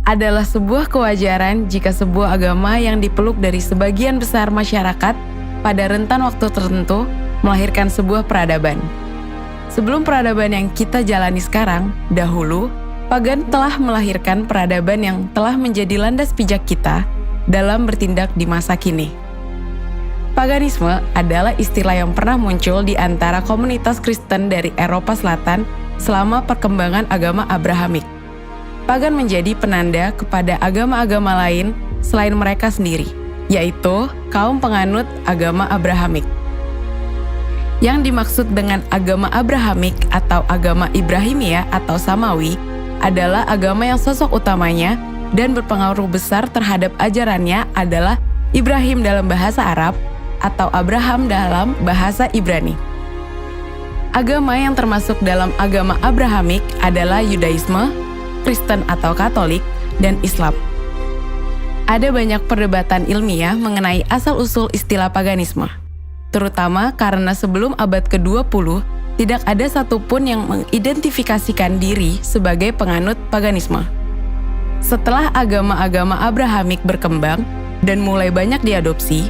adalah sebuah kewajaran jika sebuah agama yang dipeluk dari sebagian besar masyarakat pada rentan waktu tertentu melahirkan sebuah peradaban. Sebelum peradaban yang kita jalani sekarang, dahulu, pagan telah melahirkan peradaban yang telah menjadi landas pijak kita dalam bertindak di masa kini. Paganisme adalah istilah yang pernah muncul di antara komunitas Kristen dari Eropa Selatan selama perkembangan agama Abrahamik. Pagan menjadi penanda kepada agama-agama lain selain mereka sendiri, yaitu kaum penganut agama Abrahamik. Yang dimaksud dengan agama Abrahamik atau agama Ibrahimiyah atau Samawi adalah agama yang sosok utamanya dan berpengaruh besar terhadap ajarannya adalah Ibrahim dalam bahasa Arab atau Abraham dalam bahasa Ibrani. Agama yang termasuk dalam agama Abrahamik adalah Yudaisme, Kristen atau Katolik, dan Islam. Ada banyak perdebatan ilmiah mengenai asal-usul istilah paganisme, terutama karena sebelum abad ke-20 tidak ada satupun yang mengidentifikasikan diri sebagai penganut paganisme. Setelah agama-agama Abrahamik berkembang dan mulai banyak diadopsi,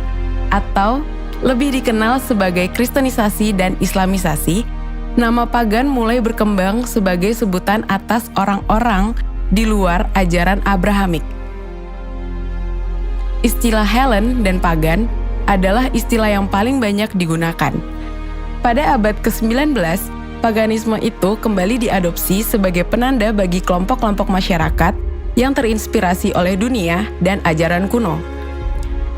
atau lebih dikenal sebagai Kristenisasi dan Islamisasi, nama pagan mulai berkembang sebagai sebutan atas orang-orang di luar ajaran Abrahamik. Istilah Helen dan pagan adalah istilah yang paling banyak digunakan. Pada abad ke-19, paganisme itu kembali diadopsi sebagai penanda bagi kelompok-kelompok masyarakat yang terinspirasi oleh dunia dan ajaran kuno.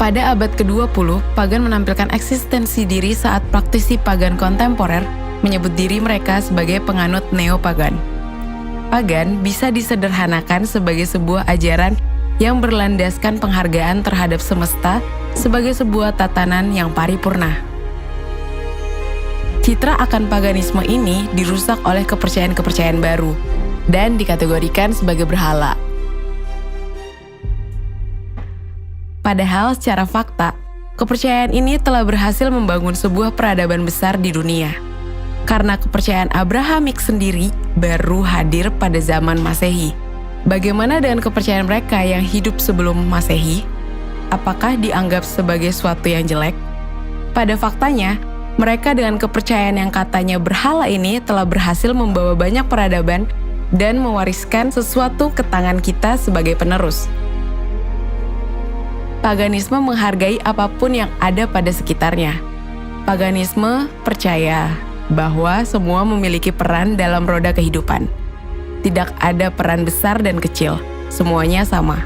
Pada abad ke-20, pagan menampilkan eksistensi diri saat praktisi pagan kontemporer menyebut diri mereka sebagai penganut neo-pagan. Pagan bisa disederhanakan sebagai sebuah ajaran yang berlandaskan penghargaan terhadap semesta sebagai sebuah tatanan yang paripurna. Citra akan paganisme ini dirusak oleh kepercayaan-kepercayaan baru dan dikategorikan sebagai berhala. Padahal secara fakta, kepercayaan ini telah berhasil membangun sebuah peradaban besar di dunia. Karena kepercayaan Abrahamik sendiri baru hadir pada zaman Masehi. Bagaimana dengan kepercayaan mereka yang hidup sebelum Masehi? Apakah dianggap sebagai suatu yang jelek? Pada faktanya, mereka dengan kepercayaan yang katanya berhala ini telah berhasil membawa banyak peradaban dan mewariskan sesuatu ke tangan kita sebagai penerus. Paganisme menghargai apapun yang ada pada sekitarnya. Paganisme percaya bahwa semua memiliki peran dalam roda kehidupan. Tidak ada peran besar dan kecil, semuanya sama.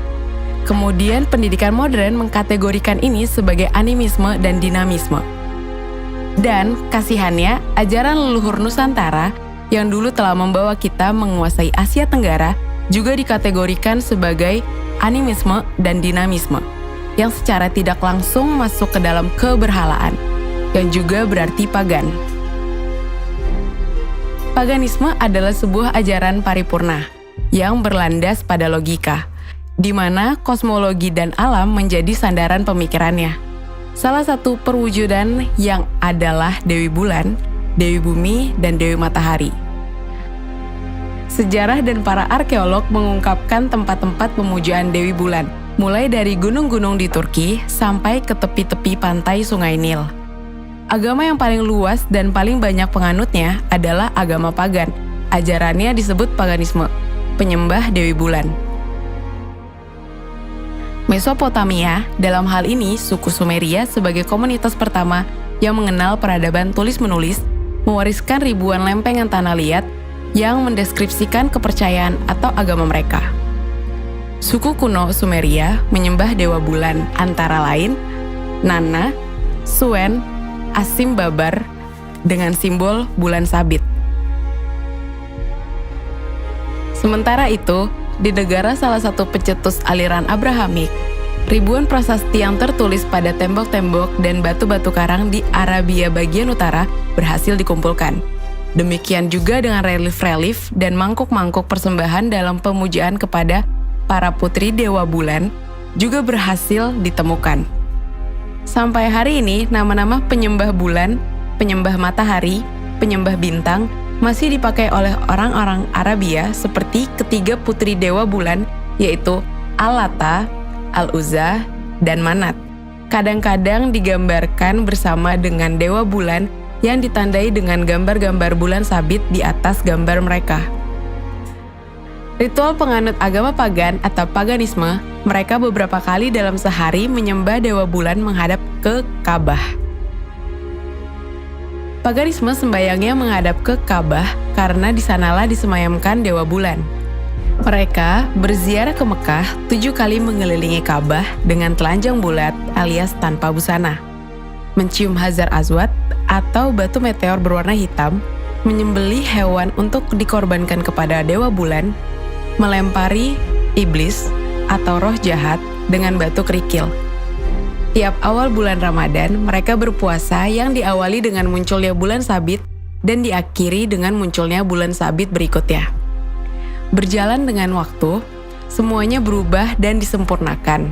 Kemudian pendidikan modern mengkategorikan ini sebagai animisme dan dinamisme. Dan kasihannya, ajaran leluhur Nusantara yang dulu telah membawa kita menguasai Asia Tenggara juga dikategorikan sebagai animisme dan dinamisme, yang secara tidak langsung masuk ke dalam keberhalaan, yang juga berarti pagan. Paganisme adalah sebuah ajaran paripurna yang berlandas pada logika, di mana kosmologi dan alam menjadi sandaran pemikirannya. Salah satu perwujudan yang adalah Dewi Bulan, Dewi Bumi, dan Dewi Matahari. Sejarah dan para arkeolog mengungkapkan tempat-tempat pemujaan Dewi Bulan, mulai dari gunung-gunung di Turki sampai ke tepi-tepi pantai Sungai Nil. Agama yang paling luas dan paling banyak penganutnya adalah agama pagan. Ajarannya disebut paganisme, penyembah Dewi Bulan. Mesopotamia, dalam hal ini suku Sumeria sebagai komunitas pertama yang mengenal peradaban tulis-menulis, mewariskan ribuan lempengan tanah liat yang mendeskripsikan kepercayaan atau agama mereka. Suku kuno Sumeria menyembah dewa bulan antara lain Nana, Suen, Asim Babar dengan simbol bulan sabit. Sementara itu, di negara salah satu pencetus aliran Abrahamik, ribuan prasasti yang tertulis pada tembok-tembok dan batu-batu karang di Arabia bagian utara berhasil dikumpulkan. Demikian juga dengan relief-relief dan mangkuk-mangkuk persembahan dalam pemujaan kepada para putri dewa bulan juga berhasil ditemukan. Sampai hari ini, nama-nama penyembah bulan, penyembah matahari, penyembah bintang masih dipakai oleh orang-orang Arabia seperti ketiga putri dewa bulan yaitu Al-Lata, Al-Uzza, dan Manat. Kadang-kadang digambarkan bersama dengan dewa bulan yang ditandai dengan gambar-gambar bulan sabit di atas gambar mereka. Ritual penganut agama pagan atau paganisme, mereka beberapa kali dalam sehari menyembah dewa bulan menghadap ke Ka'bah. Paganisme sembayangnya menghadap ke Ka'bah karena di sanalah disemayamkan dewa bulan. Mereka berziarah ke Mekah 7 kali mengelilingi Ka'bah dengan telanjang bulat alias tanpa busana, mencium Hajar Aswad atau batu meteor berwarna hitam, menyembelih hewan untuk dikorbankan kepada dewa bulan, melempari iblis atau roh jahat dengan batu kerikil. Tiap awal bulan Ramadan, mereka berpuasa yang diawali dengan munculnya bulan sabit dan diakhiri dengan munculnya bulan sabit berikutnya. Berjalan dengan waktu, semuanya berubah dan disempurnakan.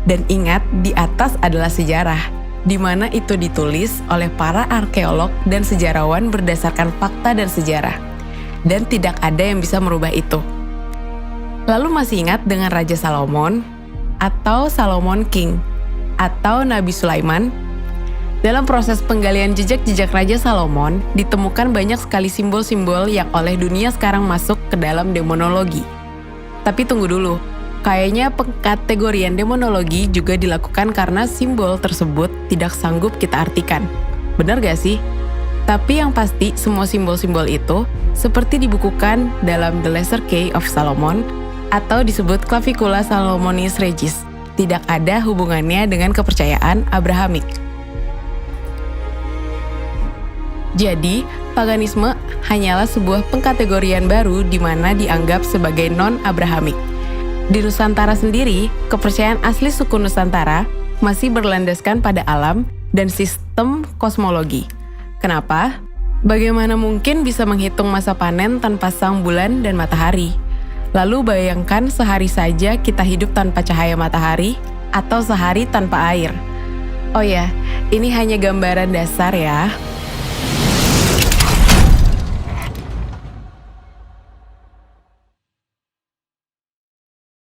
Dan ingat, di atas adalah sejarah, di mana itu ditulis oleh para arkeolog dan sejarawan berdasarkan fakta dan sejarah. Dan tidak ada yang bisa merubah itu. Lalu masih ingat dengan Raja Salomon atau Solomon King atau Nabi Sulaiman? Dalam proses penggalian jejak-jejak Raja Salomon, ditemukan banyak sekali simbol-simbol yang oleh dunia sekarang masuk ke dalam demonologi. Tapi tunggu dulu, kayaknya pengkategorian demonologi juga dilakukan karena simbol tersebut tidak sanggup kita artikan. Benar gak sih? Tapi yang pasti semua simbol-simbol itu seperti dibukukan dalam The Lesser Key of Solomon atau disebut Clavicula Salomonis Regis. Tidak ada hubungannya dengan kepercayaan Abrahamik. Jadi, paganisme hanyalah sebuah pengkategorian baru di mana dianggap sebagai non-Abrahamik. Di Nusantara sendiri, kepercayaan asli suku Nusantara masih berlandaskan pada alam dan sistem kosmologi. Kenapa? Bagaimana mungkin bisa menghitung masa panen tanpa sang bulan dan matahari? Lalu bayangkan sehari saja kita hidup tanpa cahaya matahari atau sehari tanpa air. Oh ya, ini hanya gambaran dasar ya.